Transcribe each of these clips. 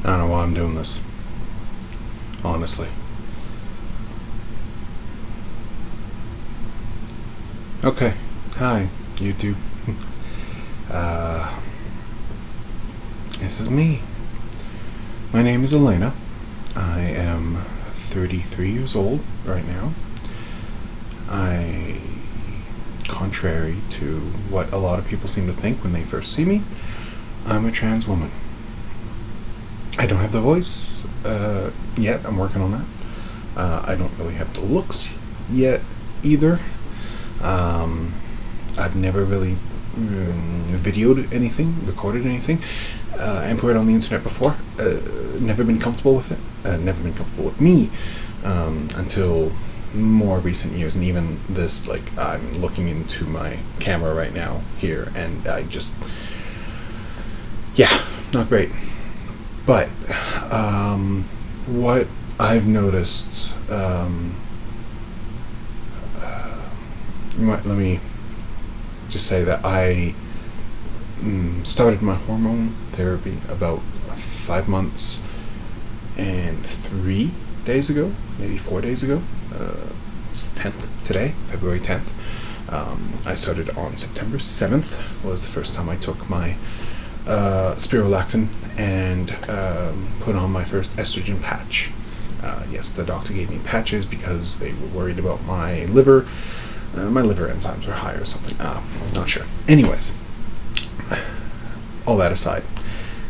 I don't know why I'm doing this. Honestly. Okay. Hi, YouTube. This is me. My name is Elena. I am 33 years old right now. Contrary to what a lot of people seem to think when they first see me, I'm a trans woman. I don't have the voice yet. I'm working on that. I don't really have the looks yet either. I've never really videoed anything, recorded anything, and put it on the internet before. Never been comfortable with it. Never been comfortable with me until more recent years. And even this, I'm looking into my camera right now here, and I just, not great. But what I've noticed, let me just say that I started my hormone therapy about 5 months and 3 days ago, maybe 4 days ago. It's 10th today, February 10th. I started on September 7th, was the first time I took my spirulactin and put on my first estrogen patch. Yes, the doctor gave me patches because they were worried about my liver. My liver enzymes were high or something. Not sure. Anyways, all that aside,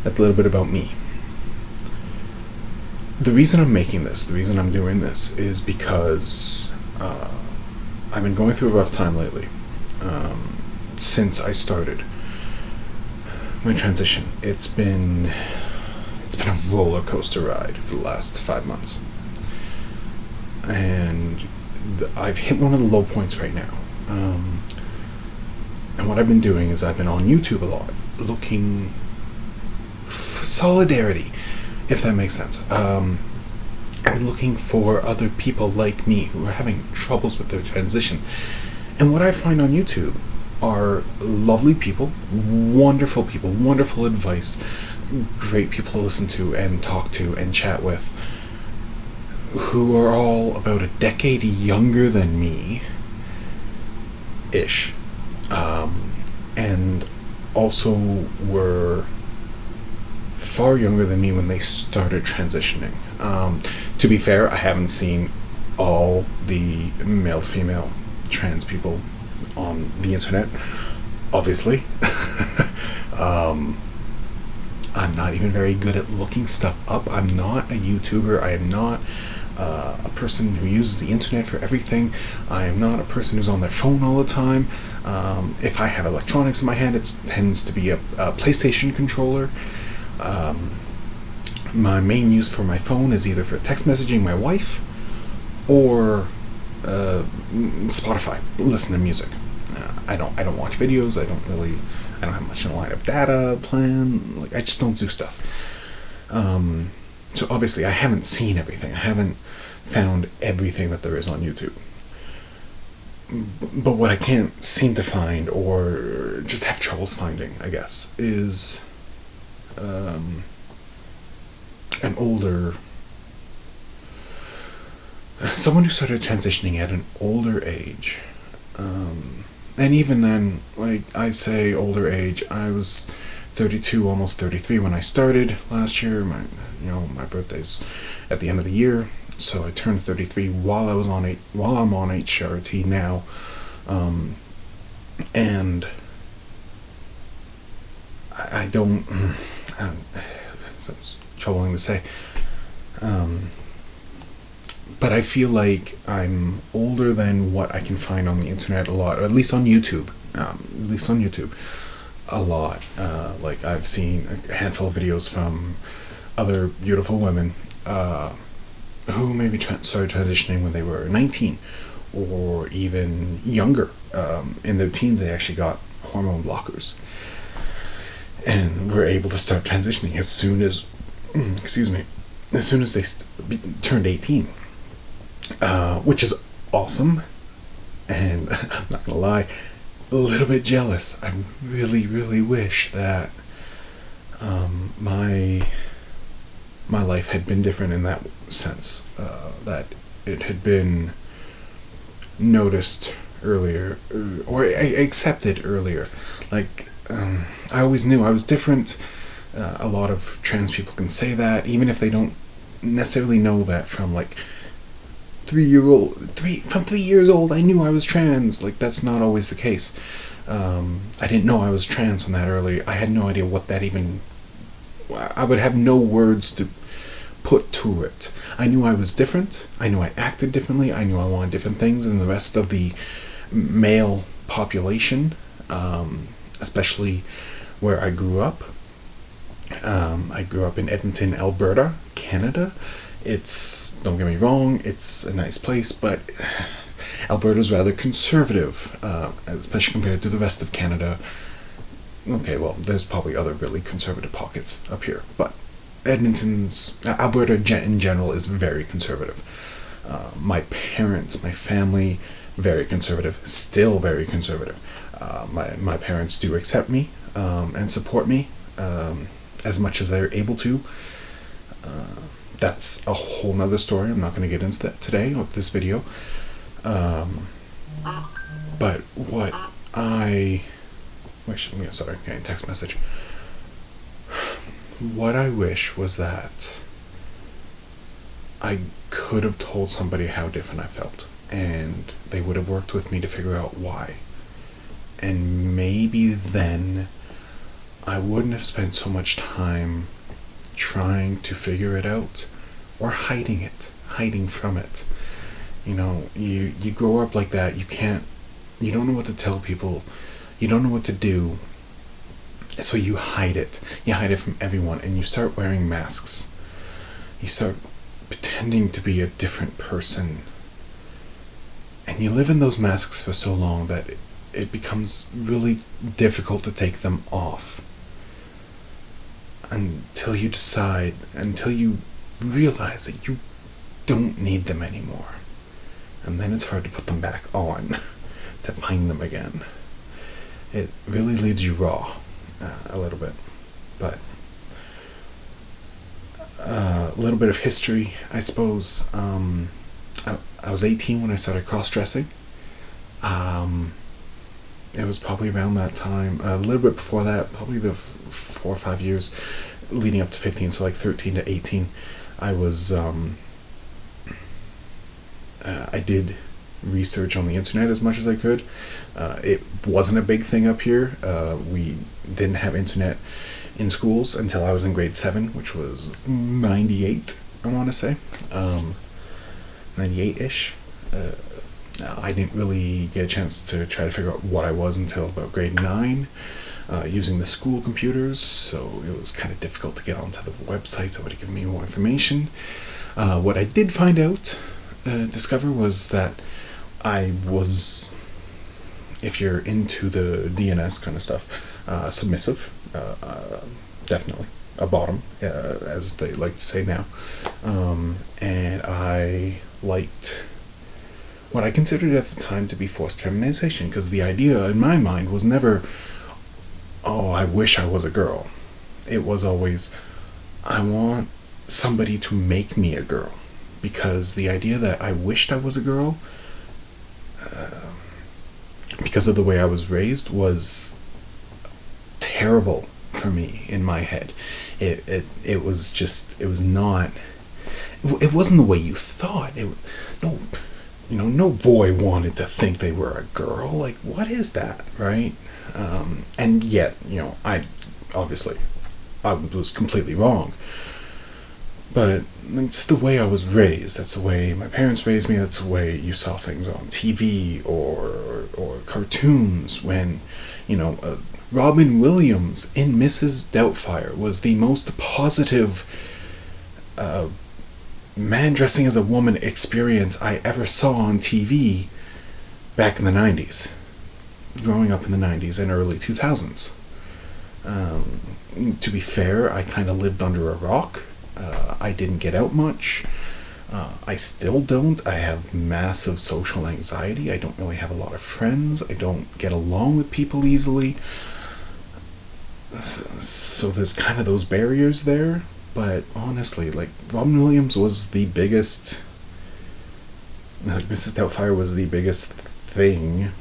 that's a little bit about me. The reason I'm making this, the reason I'm doing this, is because I've been going through a rough time lately. Since I started my transition, it's been a roller coaster ride for the last 5 months, and I've hit one of the low points right now. And what I've been doing is I've been on YouTube a lot, looking for solidarity, if that makes sense. I'm looking for other people like me who are having troubles with their transition. And what I find on YouTube are lovely people, wonderful advice, great people to listen to and talk to and chat with, who are all about a decade younger than me, ish, and also were far younger than me when they started transitioning. To be fair, I haven't seen all the male-female trans people on the internet, obviously. I'm not even very good at looking stuff up. I'm not a YouTuber. I am not a person who uses the internet for everything. I am not a person who's on their phone all the time. If I have electronics in my hand, it tends to be a PlayStation controller. My main use for my phone is either for text messaging my wife or Spotify, listen to music. I don't watch videos. I don't have much in a line of data plan. I just don't do stuff. So obviously I haven't seen everything. I haven't found everything that there is on YouTube. But what I can't seem to find, or just have troubles finding, I guess, is someone who started transitioning at an older age. And even then, I say older age, I was 32, almost 33 when I started last year. My birthday's at the end of the year, so I turned 33 while I'm on HRT now, and I don't. It's troubling to say, but I feel like I'm older than what I can find on the internet a lot, or at least on YouTube. A lot. I've seen a handful of videos from other beautiful women who maybe started transitioning when they were 19 or even younger. In their teens, they actually got hormone blockers and were able to start transitioning as soon as they turned 18, which is awesome. And I'm not gonna lie, a little bit jealous. I really wish that my my life had been different in that sense, that it had been noticed earlier, or accepted earlier. Like, I always knew I was different. A lot of trans people can say that, even if they don't necessarily know that from like 3 years old. I knew I was trans. Like, that's not always the case. I didn't know I was trans from that early. I had no idea what that even. I would have no words to put to it. I knew I was different. I knew I acted differently. I knew I wanted different things than the rest of the male population, especially where I grew up. I grew up in Edmonton, Alberta, Canada. Don't get me wrong, it's a nice place, but Alberta's rather conservative, especially compared to the rest of Canada. Okay, well, there's probably other really conservative pockets up here, but Alberta in general is very conservative. My parents, my family, very conservative, still very conservative. My parents do accept me and support me as much as they're able to. That's a whole nother story. I'm not going to get into that today with this video. But what I wish, sorry, okay, text message. What I wish was that I could have told somebody how different I felt, and they would have worked with me to figure out why. And maybe then I wouldn't have spent so much time trying to figure it out or hiding from it. You grow up like that. You don't know what to tell people. You don't know what to do. So you hide it. You hide it from everyone, and you start wearing masks. You start pretending to be a different person. And you live in those masks for so long that it becomes really difficult to take them off. Until you realize that you don't need them anymore. And then it's hard to put them back on, to find them again. It really leaves you raw, a little bit. But a little bit of history, I suppose. I was 18 when I started cross-dressing. It was probably around that time, a little bit before that, probably the 4 or 5 years leading up to 15, so like 13 to 18, I was, I did research on the internet as much as I could. It wasn't a big thing up here. We didn't have internet in schools until I was in grade 7, which was 98, I want to say. 98-ish. I didn't really get a chance to try to figure out what I was until about grade 9, using the school computers, so it was kind of difficult to get onto the websites that would have given me more information. What I did find out, discover, was that I was, if you're into the DNS kind of stuff, submissive, definitely, a bottom, as they like to say now, and I liked what I considered at the time to be forced feminization, because the idea in my mind was never, oh, I wish I was a girl. It was always, I want somebody to make me a girl, because the idea that I wished I was a girl, because of the way I was raised, was terrible for me in my head. It wasn't the way you thought. No boy wanted to think they were a girl. Like, what is that, right? And yet, I was completely wrong. But it's the way I was raised. That's the way my parents raised me. That's the way you saw things on TV or cartoons. When, Robin Williams in Mrs. Doubtfire was the most positive man dressing as a woman experience I ever saw on TV back in the 90s. Growing up in the 90s and early 2000s. To be fair, I kind of lived under a rock. I didn't get out much. I still don't. I have massive social anxiety. I don't really have a lot of friends. I don't get along with people easily. So there's kind of those barriers there. But honestly, like, Robin Williams was the biggest, like, Mrs. Doubtfire was the biggest thing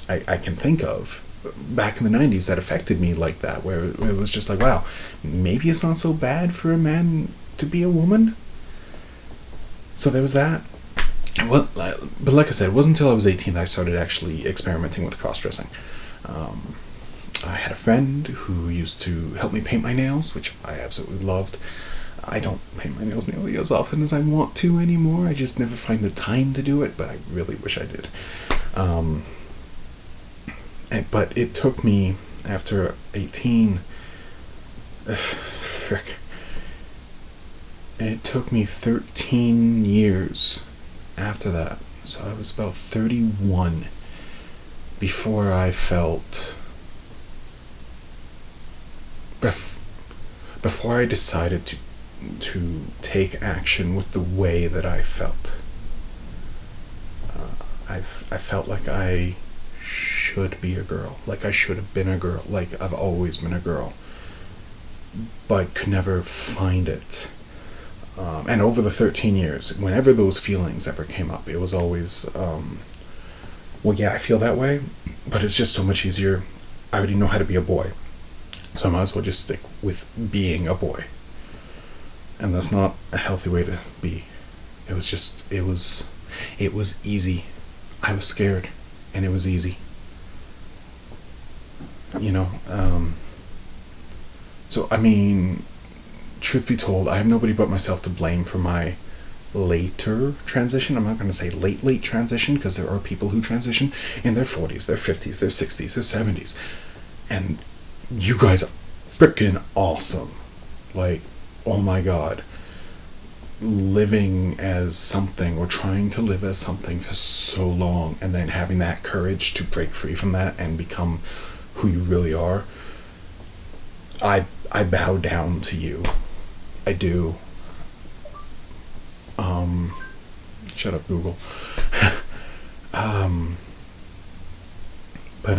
I can think of back in the 90s that affected me like that, where it was just like, wow, maybe it's not so bad for a man to be a woman. So there was that. Well, but like I said, it wasn't until I was 18 that I started actually experimenting with cross-dressing. I had a friend who used to help me paint my nails, which I absolutely loved. I don't paint my nails nearly as often as I want to anymore. I just never find the time to do it, but I really wish I did. But it took me, after 18, it took me 13 years after that. So I was about 31 before I felt, before I decided to take action with the way that I felt. I felt like I should be a girl, like I should have been a girl, like I've always been a girl, but could never find it. And over the 13 years, whenever those feelings ever came up, it was always, well, yeah, I feel that way, but it's just so much easier. I already know how to be a boy, so I might as well just stick with being a boy. And that's not a healthy way to be. It was easy. I was scared, and it was easy. So, I mean, truth be told, I have nobody but myself to blame for my later transition. I'm not going to say late transition, because there are people who transition in their 40s, their 50s, their 60s, their 70s. And you guys are freaking awesome. Like, oh my god. Living as something, or trying to live as something for so long, and then having that courage to break free from that and become who you really are. I bow down to you. I do. Shut up, Google. But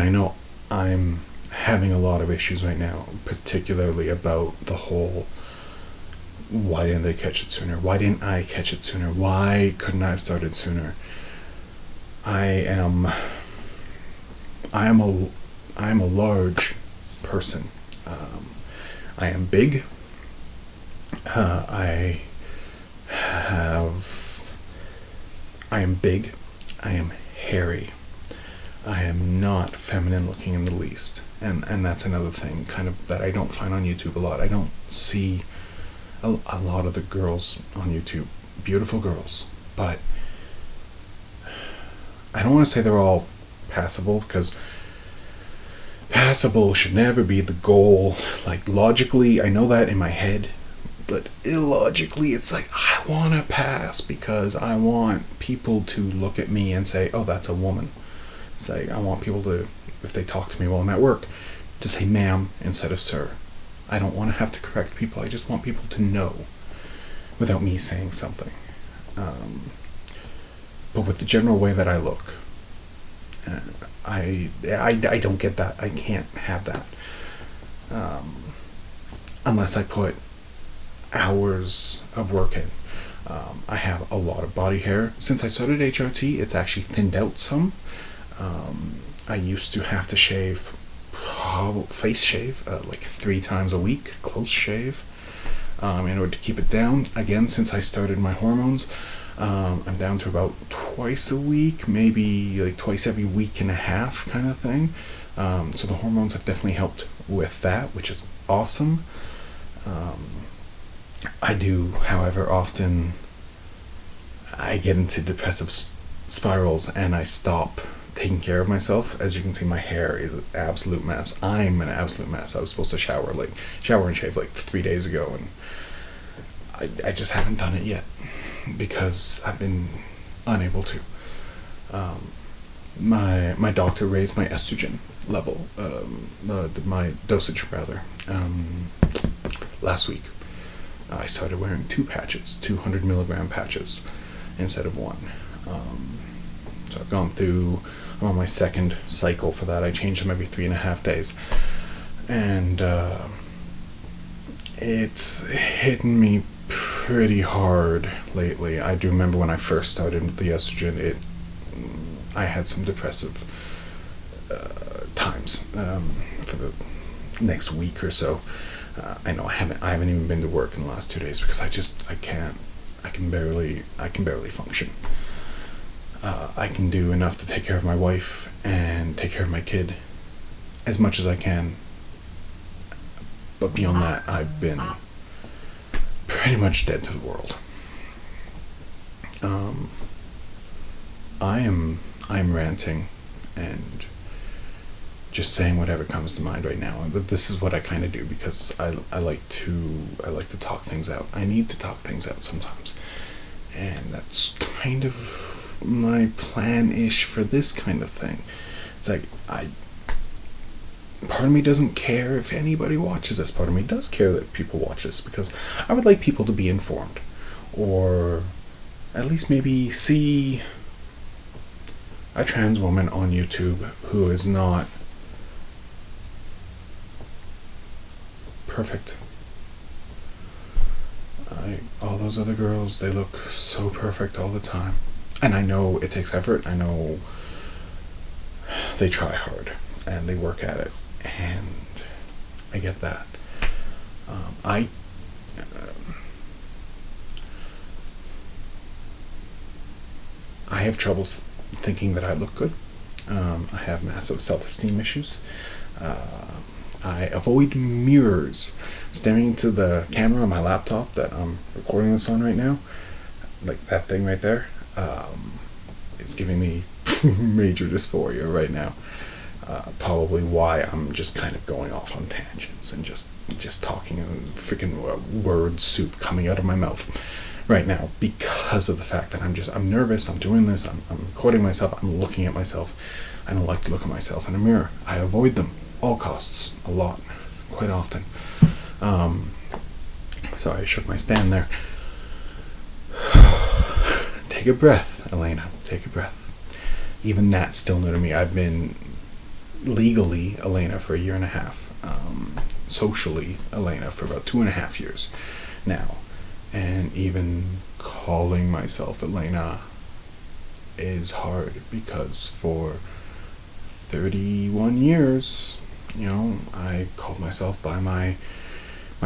I know I'm having a lot of issues right now, particularly about the whole, why didn't they catch it sooner? Why didn't I catch it sooner? Why couldn't I have started sooner? I am a large person. I am big. I am big. I am hairy. I am not feminine looking in the least. And that's another thing kind of that I don't find on YouTube a lot. I don't see a lot of the girls on YouTube, beautiful girls, but I don't want to say they're all passable, because passable should never be the goal. Like, logically, I know that in my head, but illogically, it's like, I want to pass because I want people to look at me and say, oh, that's a woman. It's like, I want people to, if they talk to me while I'm at work, to say ma'am instead of sir. I don't want to have to correct people. I just want people to know without me saying something. But with the general way that I look, I don't get that. I can't have that. Unless I put hours of work in. I have a lot of body hair. Since I started HRT, it's actually thinned out some. I used to have to shave, face shave, like 3 times a week, close shave, in order to keep it down. Again, since I started my hormones, I'm down to about twice a week, maybe like twice every week and a half kind of thing. So the hormones have definitely helped with that, which is awesome. I do, however, often I get into depressive spirals and I stop taking care of myself. As you can see, my hair is an absolute mess. I'm an absolute mess. I was supposed to shower and shave like 3 days ago, and I just haven't done it yet because I've been unable to. My doctor raised my estrogen level, my dosage rather, last week. I started wearing 2 patches, 200 milligram patches instead of 1. So I've gone through, I'm on my 2nd cycle for that. I change them every 3.5 days. And It's hitting me pretty hard lately. I do remember when I first started with the estrogen, I had some depressive times for the next week or so. I know I haven't even been to work in the last 2 days because I can barely function. I can do enough to take care of my wife and take care of my kid as much as I can, but beyond that, I've been pretty much dead to the world. I'm ranting and just saying whatever comes to mind right now. But this is what I kind of do because I like to talk things out. I need to talk things out sometimes, and that's kind of my plan-ish for this kind of thing. It's like part of me doesn't care if anybody watches this. Part of me does care that people watch this because I would like people to be informed, or at least maybe see a trans woman on YouTube who is not perfect. All those other girls, they look so perfect all the time. And I know it takes effort. I know they try hard and they work at it. And I get that. I have troubles thinking that I look good. I have massive self-esteem issues. I avoid mirrors. Staring into the camera on my laptop that I'm recording this on right now, like that thing right there, it's giving me major dysphoria right now. Probably why I'm just kind of going off on tangents and just talking and freaking word soup coming out of my mouth right now because of the fact that I'm nervous. I'm doing this. I'm recording myself. I'm looking at myself. I don't like to look at myself in a mirror. I avoid them all costs, a lot, quite often. Sorry, I shook my stand there. Take a breath, Elena. Take a breath. Even that's still new to me. I've been legally Elena for 1.5 years. Socially Elena for about 2.5 years now. And even calling myself Elena is hard because for 31 years, I called myself by my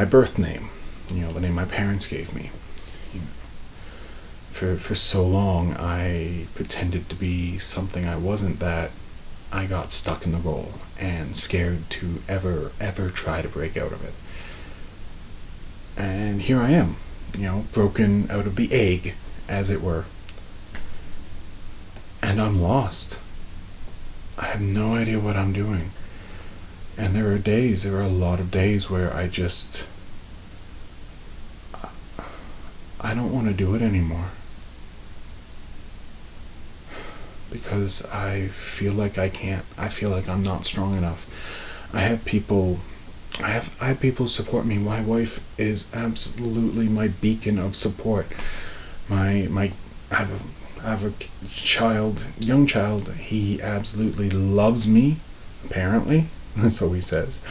birth name, the name my parents gave me. For so long, I pretended to be something I wasn't, that I got stuck in the role and scared to ever try to break out of it. And here I am, broken out of the egg, as it were. And I'm lost. I have no idea what I'm doing. And there are a lot of days where I don't want to do it anymore. Because I feel like I can't. I feel like I'm not strong enough. I have people support me. My wife is absolutely my beacon of support. I have a young child. He absolutely loves me, apparently. So he says.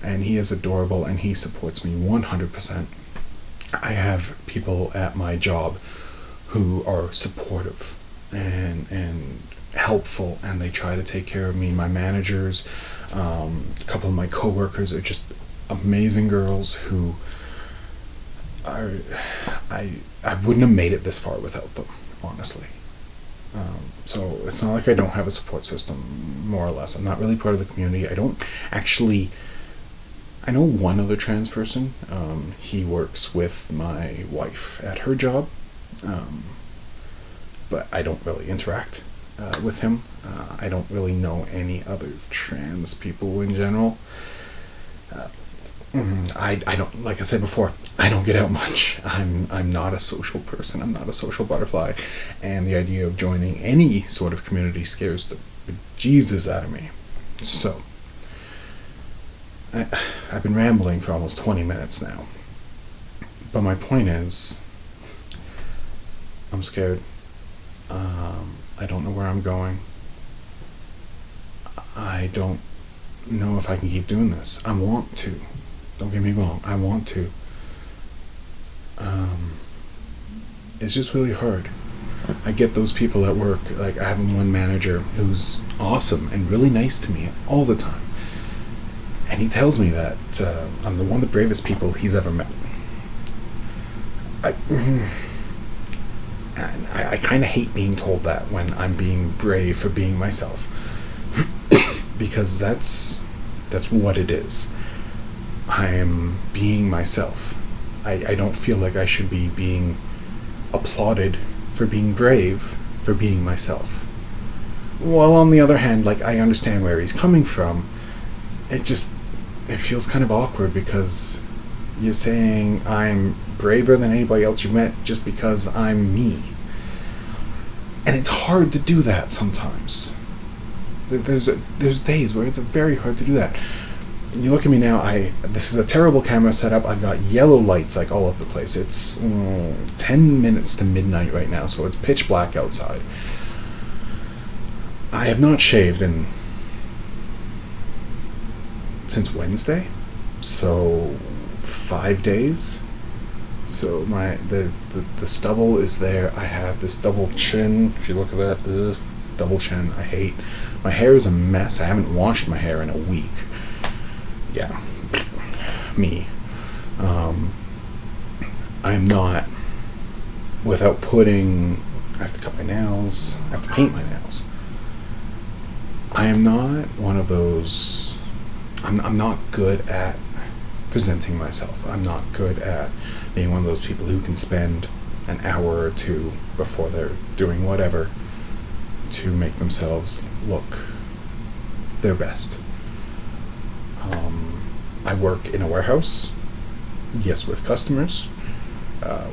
And he is adorable and he supports me 100%. I have people at my job who are supportive and helpful, and they try to take care of me. My managers, a couple of my coworkers are just amazing girls who I wouldn't have made it this far without them, honestly. So it's not like I don't have a support system, more or less. I'm not really part of the community. I know one other trans person. He works with my wife at her job, but I don't really interact with him. I don't really know any other trans people in general. I don't, like I said before, I don't get out much. I'm not a social person. I'm not a social butterfly, and the idea of joining any sort of community scares the bejesus out of me. So I've been rambling for almost 20 minutes now, but my point is, I'm scared. I don't know where I'm going. I don't know if I can keep doing this. I want to. Don't get me wrong, I want to. It's just really hard. I get those people at work, like I have one manager who's awesome and really nice to me all the time. And he tells me that I'm one of the bravest people he's ever met. I kind of hate being told that when I'm being brave for being myself. Because that's what it is. I am being myself. I don't feel like I should be being applauded for being brave for being myself. While on the other hand, like, I understand where he's coming from. It feels kind of awkward because you're saying I'm braver than anybody else you've met just because I'm me. And it's hard to do that sometimes. There's days where it's very hard to do that. You look at me now, this is a terrible camera setup. I've got yellow lights like all over the place. It's 10 minutes to midnight right now, so it's pitch black outside. I have not shaved since Wednesday, so 5 days. So the stubble is there. I have this double chin. If you look at that, double chin. I hate. My hair is a mess. I haven't washed my hair in a week. Yeah, me. I'm not. Without putting, I have to cut my nails. I have to paint my nails. I am not one of those. I'm not good at presenting myself. I'm not good at being one of those people who can spend an hour or two before they're doing whatever to make themselves look their best. I work in a warehouse, yes, with customers,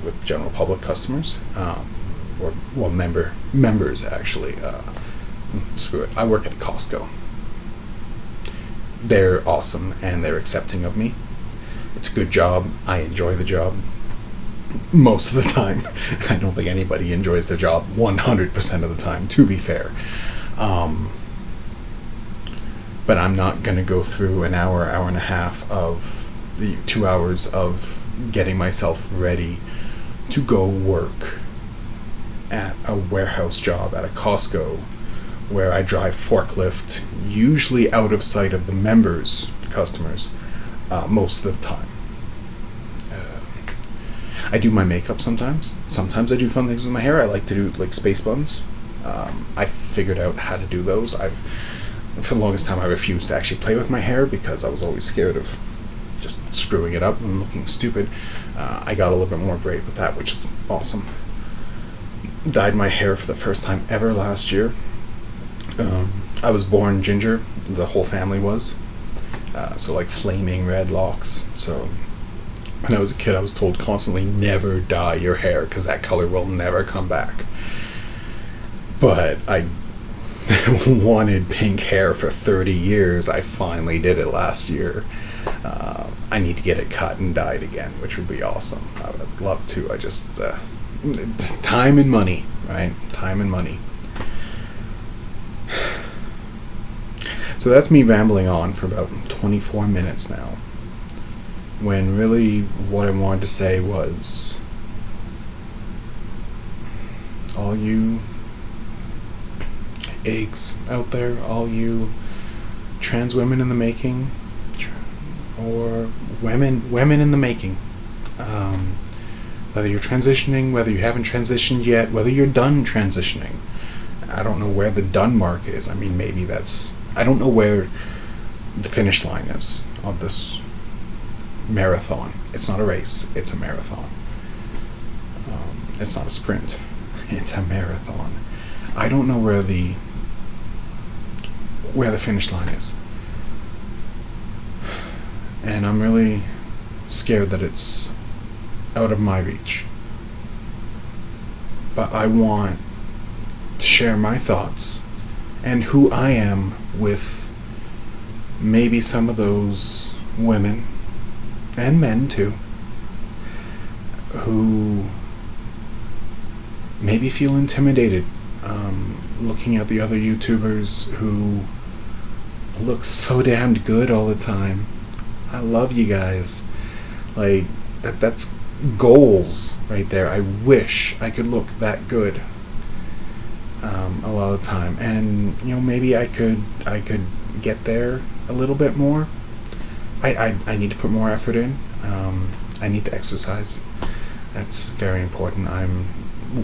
with general public customers, members actually. Screw it. I work at Costco. They're awesome and they're accepting of me. It's a good job. I enjoy the job most of the time. I don't think anybody enjoys their job 100% of the time, to be fair. But I'm not going to go through an hour and a half of the 2 hours of getting myself ready to go work at a warehouse job at a Costco where I drive forklift, usually out of sight of the customers, most of the time. I do my makeup sometimes. Sometimes I do fun things with my hair. I like to do like space buns. I figured out how to do those. For the longest time, I refused to actually play with my hair because I was always scared of just screwing it up and looking stupid. I got a little bit more brave with that, which is awesome. Dyed my hair for the first time ever last year. I was born ginger. The whole family was. So like flaming red locks. So when I was a kid, I was told constantly, never dye your hair because that color will never come back. But I wanted pink hair for 30 years. I finally did it last year. I need to get it cut and dyed again, which would be awesome. I would love to. I just time and money, right? Time and money. So that's me rambling on for about 24 minutes now, when really what I wanted to say was, all you eggs out there, all you trans women in the making, or women in the making, whether you're transitioning, whether you haven't transitioned yet, whether you're done transitioning. I don't know where the done mark is. I mean, maybe I don't know where the finish line is of this marathon. It's not a race, it's a marathon. It's not a sprint, it's a marathon. I don't know where the finish line is. And I'm really scared that it's out of my reach. But I want to share my thoughts and who I am with maybe some of those women and men too who maybe feel intimidated looking at the other YouTubers who look so damned good all the time. I love you guys. Like, that's goals right there. I wish I could look that good a lot of the time. And, maybe I could get there a little bit more. I need to put more effort in. I need to exercise. That's very important. I'm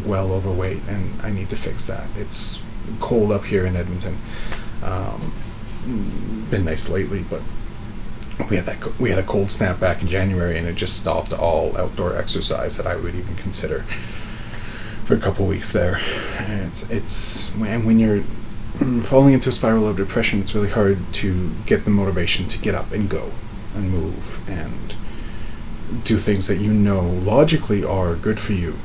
well overweight, and I need to fix that. It's cold up here in Edmonton. Been nice lately, but we had a cold snap back in January, and it just stopped all outdoor exercise that I would even consider for a couple of weeks there. And and when you're falling into a spiral of depression, it's really hard to get the motivation to get up and go and move and do things that logically are good for you,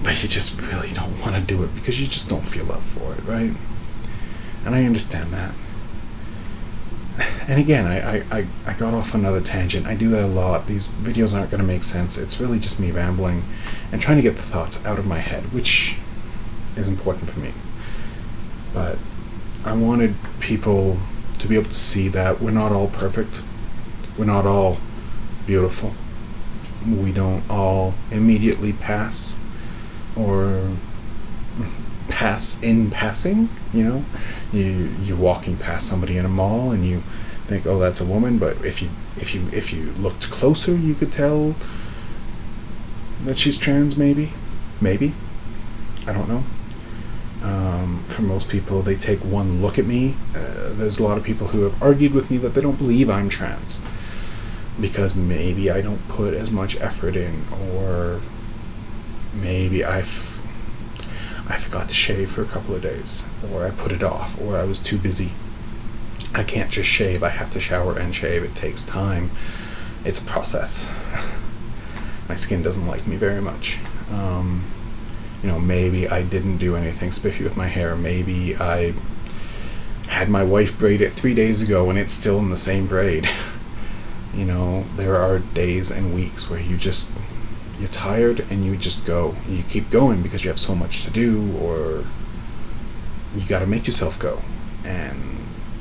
but you just really don't want to do it because you just don't feel up for it, right? And I understand that. And again, I got off another tangent. I do that a lot. These videos aren't going to make sense. It's really just me rambling and trying to get the thoughts out of my head, which is important for me. But I wanted people to be able to see that we're not all perfect. We're not all beautiful. We don't all immediately pass or pass in passing. You're walking past somebody in a mall and you think, oh, that's a woman, but if you looked closer, you could tell that she's trans. Maybe I don't know. For most people, they take one look at me. There's a lot of people who have argued with me that they don't believe I'm trans because maybe I don't put as much effort in, or maybe I forgot to shave for a couple of days, or I put it off, or I was too busy. I can't just shave. I have to shower and shave. It takes time. It's a process. My skin doesn't like me very much. Maybe I didn't do anything spiffy with my hair. Maybe I had my wife braid it 3 days ago and it's still in the same braid. There are days and weeks where you're tired and you just go. You keep going because you have so much to do, or you got to make yourself go. And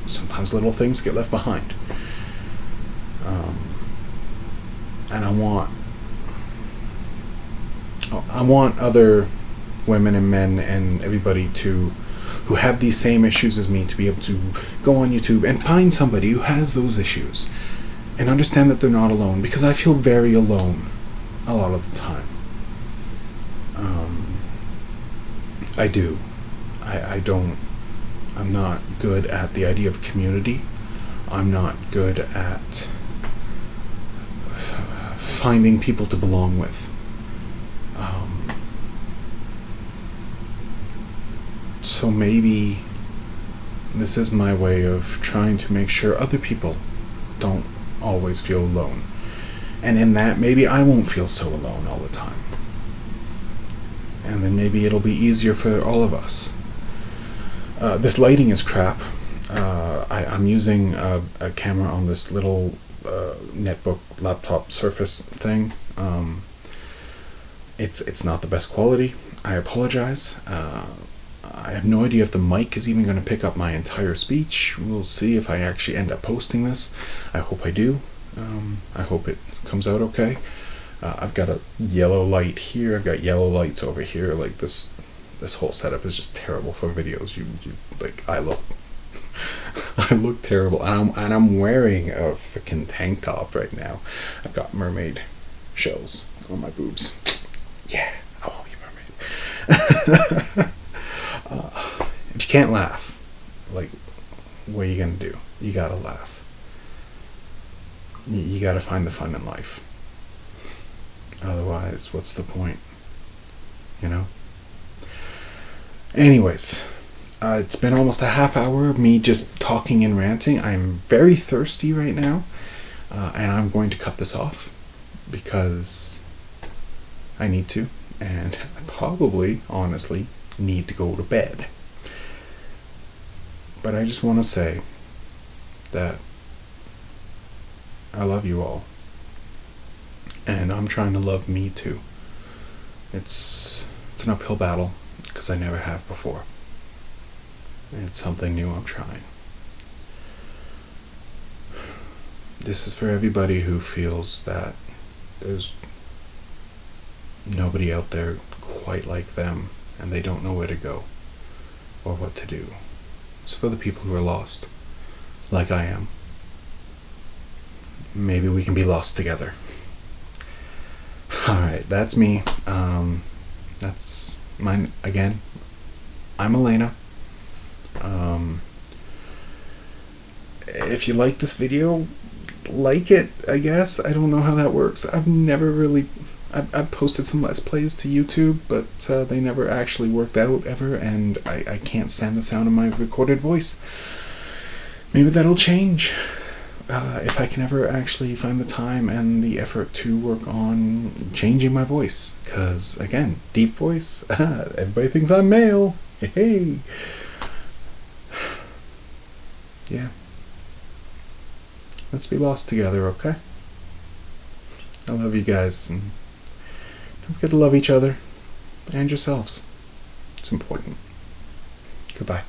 sometimes little things get left behind. And I want other women and men and everybody who have these same issues as me to be able to go on YouTube and find somebody who has those issues and understand that they're not alone, because I feel very alone a lot of the time. I do. I'm not good at the idea of community. I'm not good at finding people to belong with. So maybe this is my way of trying to make sure other people don't always feel alone. And in that, maybe I won't feel so alone all the time. And then maybe it'll be easier for all of us. This lighting is crap. I'm using a camera on this little netbook laptop Surface thing. It's not the best quality. I apologize. I have no idea if the mic is even going to pick up my entire speech. We'll see if I actually end up posting this. I hope I do. I hope it comes out okay. I've got a yellow light here. I've got yellow lights over here. Like this whole setup is just terrible for videos. I look terrible, and I'm wearing a freaking tank top right now. I've got mermaid shells on my boobs. Yeah, I want to be a mermaid. If you can't laugh, what are you gonna do? You gotta laugh. You gotta find the fun in life. Otherwise, what's the point? Anyways, it's been almost a half hour of me just talking and ranting. I'm very thirsty right now, and I'm going to cut this off because I need to, and I probably, honestly, need to go to bed. But I just want to say that I love you all, and I'm trying to love me too. It's an uphill battle because I never have before. It's something new I'm trying. This is for everybody who feels that there's nobody out there quite like them and they don't know where to go or what to do. It's for the people who are lost, like I am. Maybe we can be lost together. Alright, that's me. That's mine again. I'm Elena. If you like this video, like it, I guess. I don't know how that works. I've posted some Let's Plays to YouTube, but they never actually worked out ever, and I can't stand the sound of my recorded voice. Maybe that'll change if I can ever actually find the time and the effort to work on changing my voice. Because, again, deep voice, everybody thinks I'm male. Hey. Yeah. Let's be lost together, okay? I love you guys, and don't forget to love each other and yourselves. It's important. Goodbye.